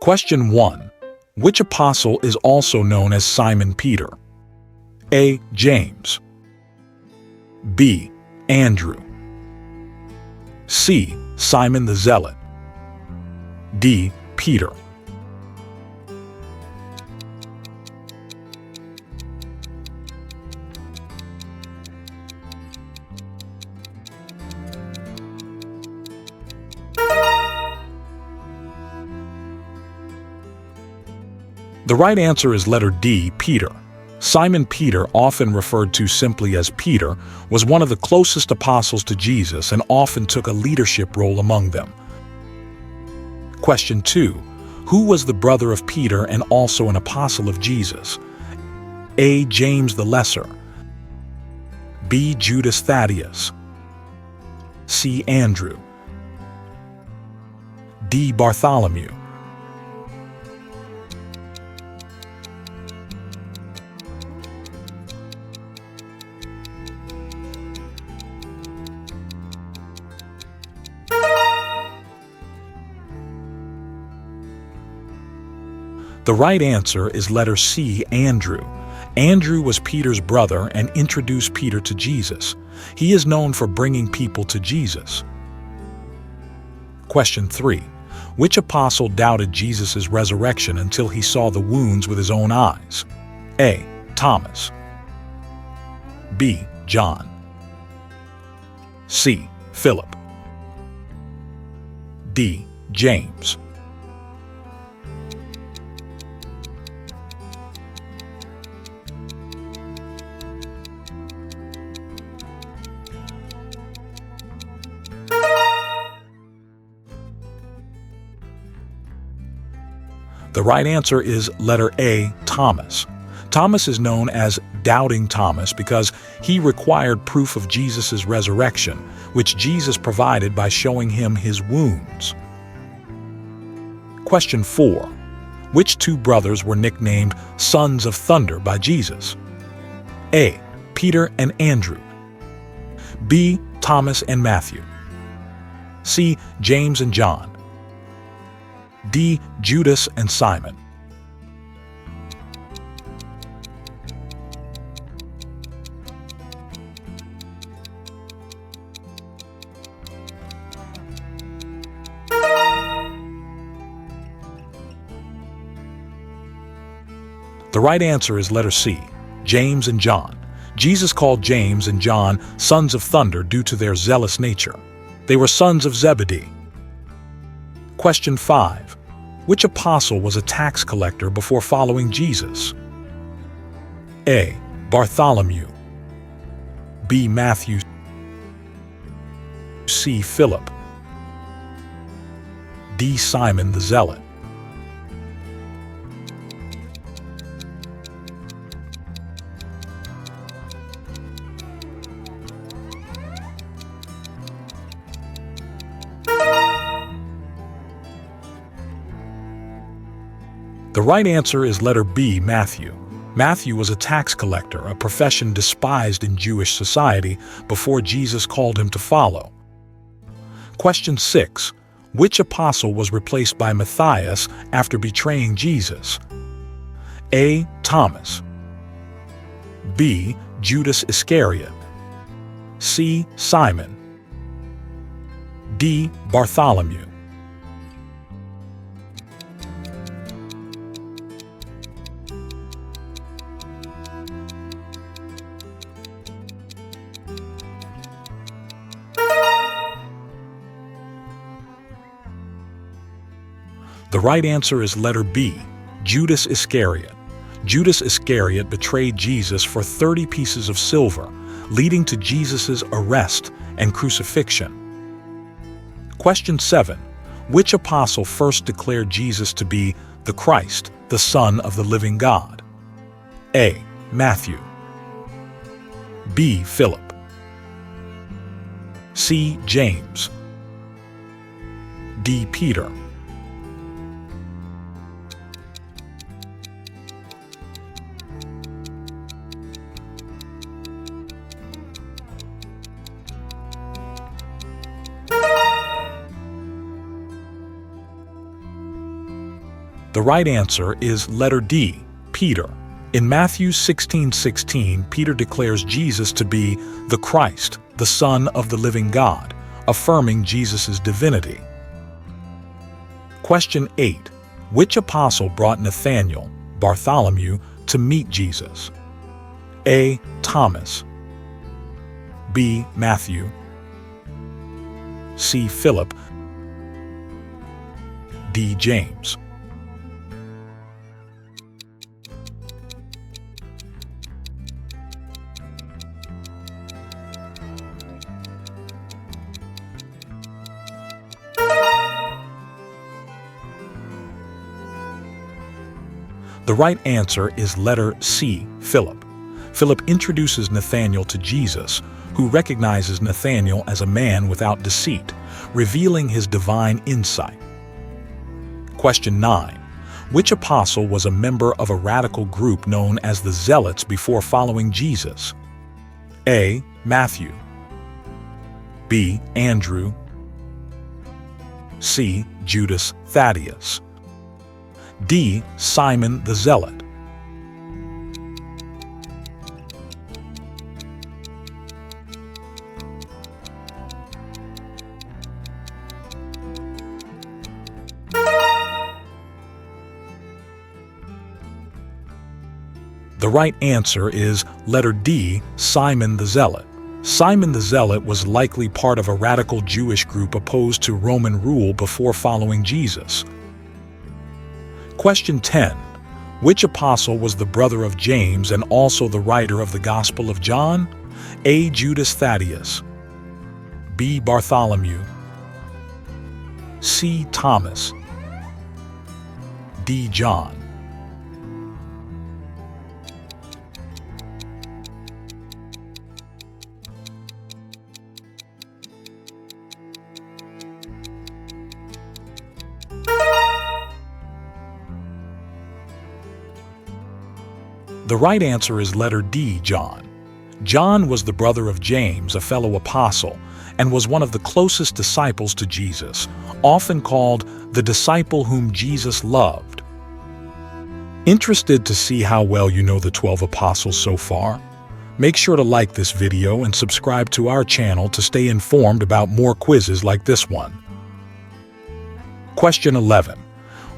Question 1. Which apostle is also known as Simon Peter? A. James. B. Andrew. C. Simon the Zealot. D. Peter. The right answer is letter D, Peter. Simon Peter, often referred to simply as Peter, was one of the closest apostles to Jesus and often took a leadership role among them. Question 2. Who was the brother of Peter and also an apostle of Jesus? A. James the Lesser. B. Judas Thaddeus. C. Andrew. D. Bartholomew. The right answer is letter C, Andrew. Andrew was Peter's brother and introduced Peter to Jesus. He is known for bringing people to Jesus. Question 3. Which apostle doubted Jesus' resurrection until he saw the wounds with his own eyes? A. Thomas. B. John. C. Philip. D. James. The right answer is letter A, Thomas. Thomas is known as Doubting Thomas because he required proof of Jesus' resurrection, which Jesus provided by showing him his wounds. Question 4. Which two brothers were nicknamed Sons of Thunder by Jesus? A. Peter and Andrew. B. Thomas and Matthew. C. James and John. D. Judas and Simon. The right answer is letter C, James and John. Jesus called James and John sons of thunder due to their zealous nature. They were sons of Zebedee. Question 5. Which apostle was a tax collector before following Jesus? A. Bartholomew. B. Matthew. C. Philip. D. Simon the Zealot. The right answer is letter B, Matthew. Matthew was a tax collector, a profession despised in Jewish society before Jesus called him to follow. Question 6. Which apostle was replaced by Matthias after betraying Jesus? A. Thomas. B. Judas Iscariot. C. Simon. D. Bartholomew. The right answer is letter B, Judas Iscariot. Judas Iscariot betrayed Jesus for 30 pieces of silver, leading to Jesus' arrest and crucifixion. Question 7. Which apostle first declared Jesus to be the Christ, the Son of the living God? A. Matthew. B. Philip. C. James. D. Peter. The right answer is letter D, Peter. In Matthew 16:16, Peter declares Jesus to be the Christ, the Son of the living God, affirming Jesus' divinity. Question 8. Which apostle brought Nathanael, Bartholomew, to meet Jesus? A. Thomas. B. Matthew. C. Philip. D. James. The right answer is letter C, Philip. Philip introduces Nathanael to Jesus, who recognizes Nathanael as a man without deceit, revealing his divine insight. Question 9. Which apostle was a member of a radical group known as the Zealots before following Jesus? A. Matthew. B. Andrew. C. Judas Thaddeus. D. Simon the Zealot. The right answer is letter D, Simon the Zealot. Simon the Zealot was likely part of a radical Jewish group opposed to Roman rule before following Jesus. Question 10. Which apostle was the brother of James and also the writer of the Gospel of John? A. Judas Thaddeus. B. Bartholomew. C. Thomas. D. John. The right answer is letter D, John. John was the brother of James, a fellow apostle, and was one of the closest disciples to Jesus, often called the disciple whom Jesus loved. Interested to see how well you know the 12 apostles so far? Make sure to like this video and subscribe to our channel to stay informed about more quizzes like this one. Question 11.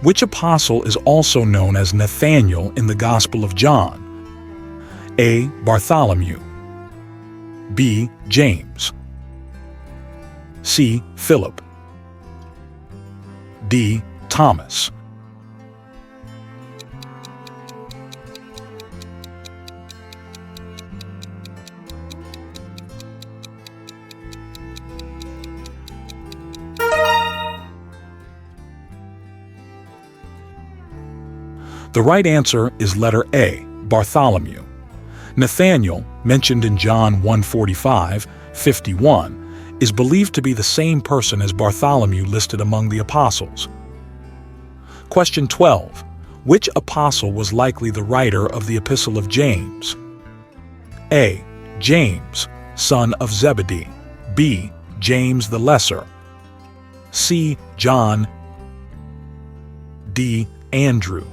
Which apostle is also known as Nathanael in the Gospel of John? A. Bartholomew. B. James. C. Philip. D. Thomas. The right answer is letter A, Bartholomew. Nathanael, mentioned in John 1:45-51, is believed to be the same person as Bartholomew listed among the apostles. Question 12. Which apostle was likely the writer of the Epistle of James? A. James, son of Zebedee. B. James the Lesser. C. John. D. Andrew.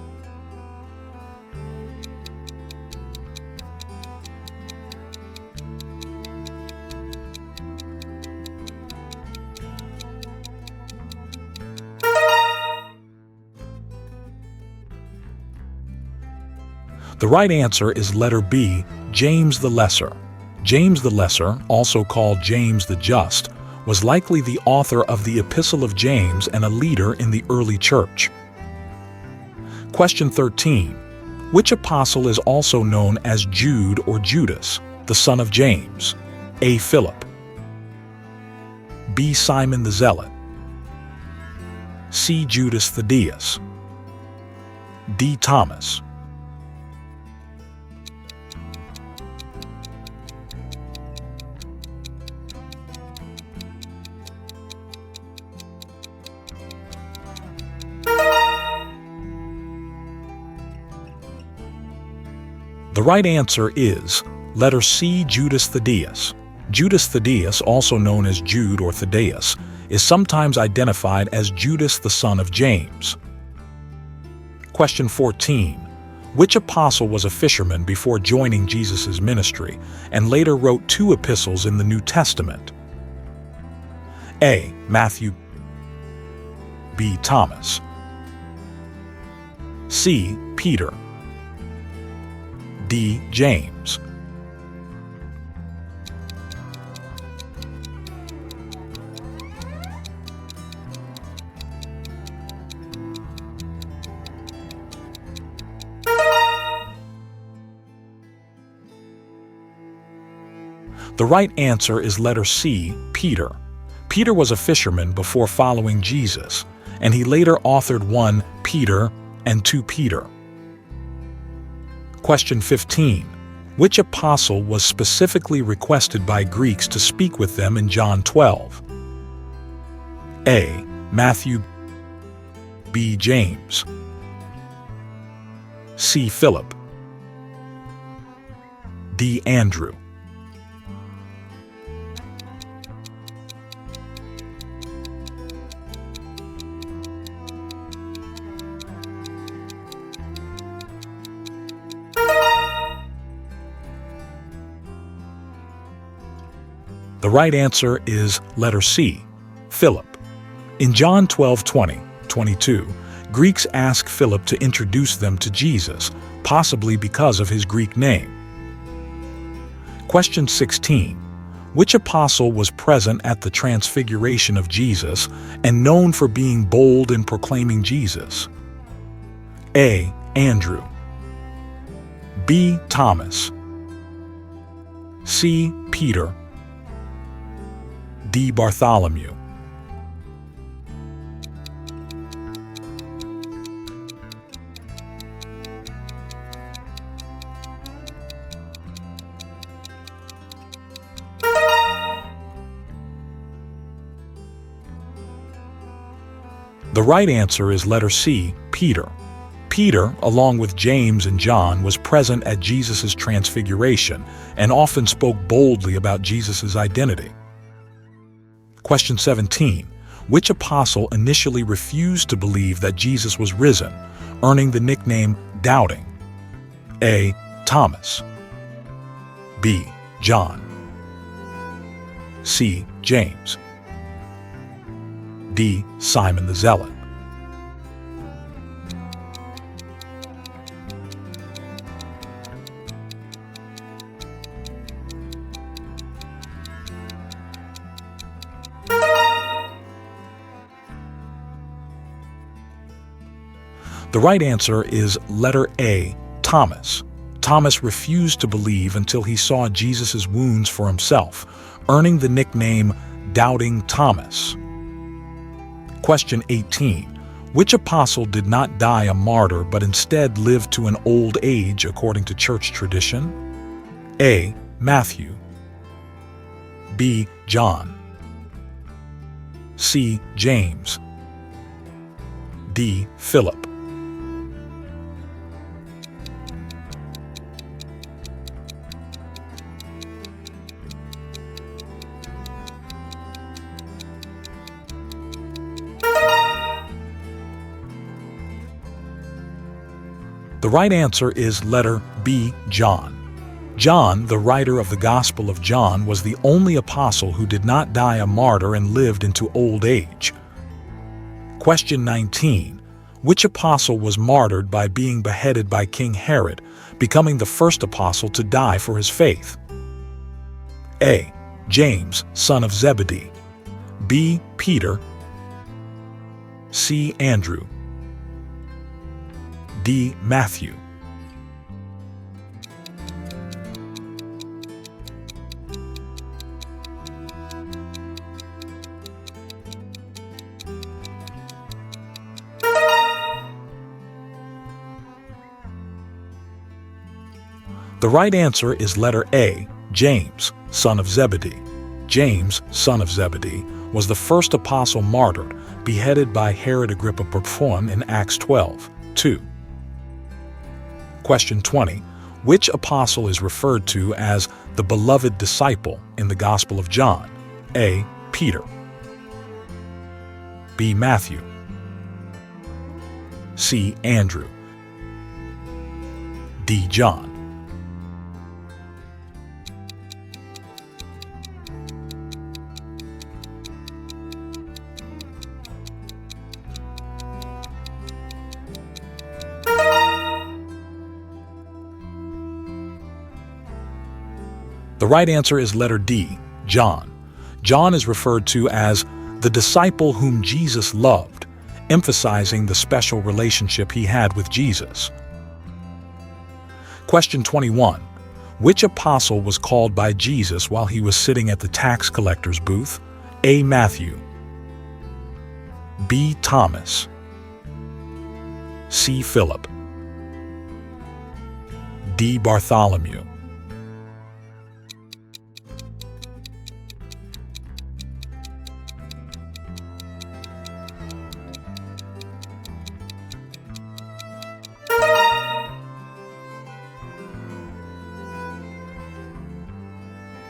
The right answer is letter B, James the Lesser. James the Lesser, also called James the Just, was likely the author of the Epistle of James and a leader in the early church. Question 13. Which apostle is also known as Jude or Judas, the son of James? A. Philip. B. Simon the Zealot. C. Judas Thaddeus. D. Thomas. The right answer is letter C, Judas Thaddeus. Judas Thaddeus, also known as Jude or Thaddeus, is sometimes identified as Judas the son of James. Question 14. Which apostle was a fisherman before joining Jesus' ministry and later wrote 2 epistles in the New Testament? A. Matthew. B. Thomas. C. Peter. D. James. The right answer is letter C, Peter. Peter was a fisherman before following Jesus, and he later authored 1 Peter and 2 Peter. Question 15. Which apostle was specifically requested by Greeks to speak with them in John 12? A. Matthew. B. James. C. Philip. D. Andrew. The right answer is letter C, Philip. In John 12:20-22, Greeks ask Philip to introduce them to Jesus, possibly because of his Greek name. Question 16. Which apostle was present at the transfiguration of Jesus and known for being bold in proclaiming Jesus? A. Andrew. B. Thomas. C. Peter. D. Bartholomew. The right answer is letter C, Peter. Peter, along with James and John, was present at Jesus' transfiguration and often spoke boldly about Jesus' identity. Question 17. Which apostle initially refused to believe that Jesus was risen, earning the nickname Doubting? A. Thomas. B. John. C. James. D. Simon the Zealot. The right answer is letter A, Thomas. Thomas refused to believe until he saw Jesus' wounds for himself, earning the nickname Doubting Thomas. Question 18. Which apostle did not die a martyr but instead lived to an old age according to church tradition? A. Matthew. B. John. C. James. D. Philip. The right answer is letter B, John. John, the writer of the Gospel of John, was the only apostle who did not die a martyr and lived into old age. Question 19. Which apostle was martyred by being beheaded by King Herod, becoming the first apostle to die for his faith? A. James, son of Zebedee. B. Peter. C. Andrew. D. Matthew. The right answer is letter A, James, son of Zebedee. James, son of Zebedee, was the first apostle martyred, beheaded by Herod Agrippa IV in Acts 12:2. Question 20. Which apostle is referred to as the beloved disciple in the Gospel of John? A. Peter. B. Matthew. C. Andrew. D. John. The right answer is letter D, John. John is referred to as the disciple whom Jesus loved, emphasizing the special relationship he had with Jesus. Question 21. Which apostle was called by Jesus while he was sitting at the tax collector's booth? A. Matthew. B. Thomas. C. Philip. D. Bartholomew.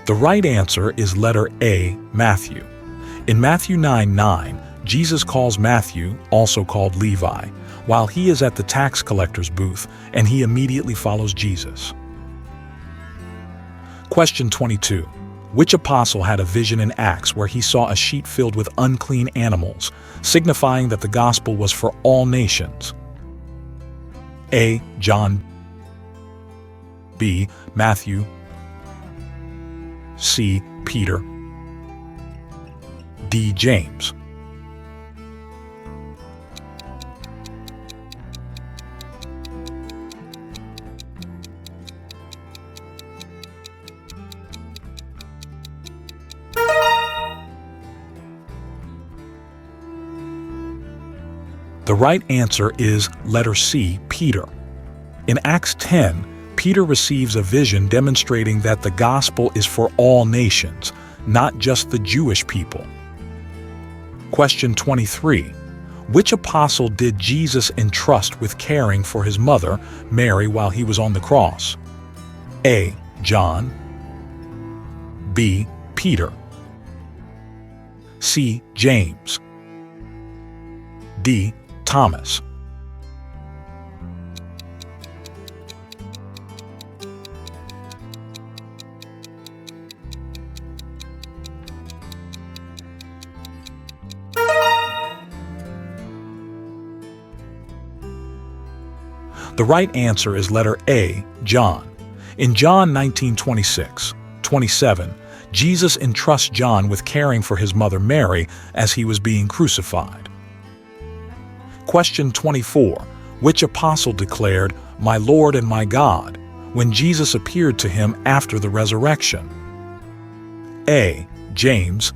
The right answer is letter A, Matthew. In Matthew 9:9, Jesus calls Matthew, also called Levi, while he is at the tax collector's booth, and he immediately follows Jesus. Question 22. Which apostle had a vision in Acts where he saw a sheet filled with unclean animals, signifying that the gospel was for all nations? A. John. B. Matthew. C. Peter. D. James. The right answer is letter C, Peter. In Acts 10, Peter receives a vision demonstrating that the gospel is for all nations, not just the Jewish people. Question 23. Which apostle did Jesus entrust with caring for his mother, Mary, while he was on the cross? A. John. B. Peter. C. James. D. Thomas. The right answer is letter A, John. In John 19:26-27, Jesus entrusts John with caring for his mother Mary as he was being crucified. Question 24. Which apostle declared, "My Lord and my God," when Jesus appeared to him after the resurrection? A. James.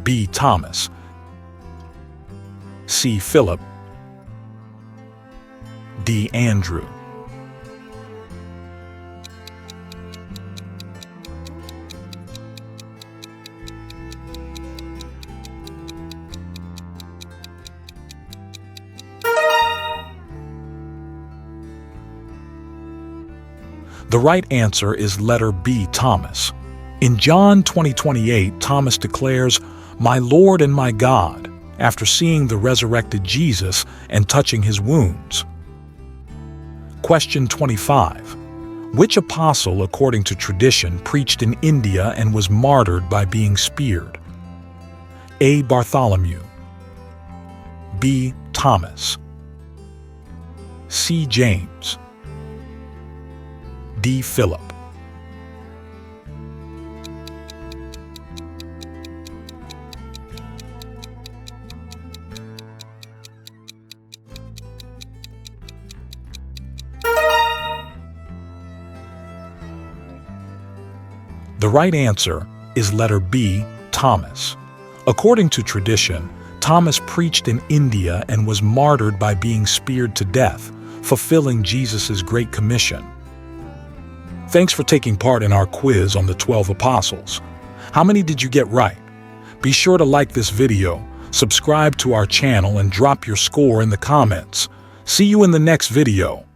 B. Thomas. C. Philip. D. Andrew. The right answer is letter B, Thomas. In John 20:28, Thomas declares, "My Lord and my God," after seeing the resurrected Jesus and touching his wounds. Question 25. Which apostle, according to tradition, preached in India and was martyred by being speared? A. Bartholomew. B. Thomas. C. James. D. Philip. The right answer is letter B, Thomas. According to tradition, Thomas preached in India and was martyred by being speared to death, fulfilling Jesus' Great Commission. Thanks for taking part in our quiz on the 12 apostles. How many did you get right? Be sure to like this video, subscribe to our channel, and drop your score in the comments. See you in the next video.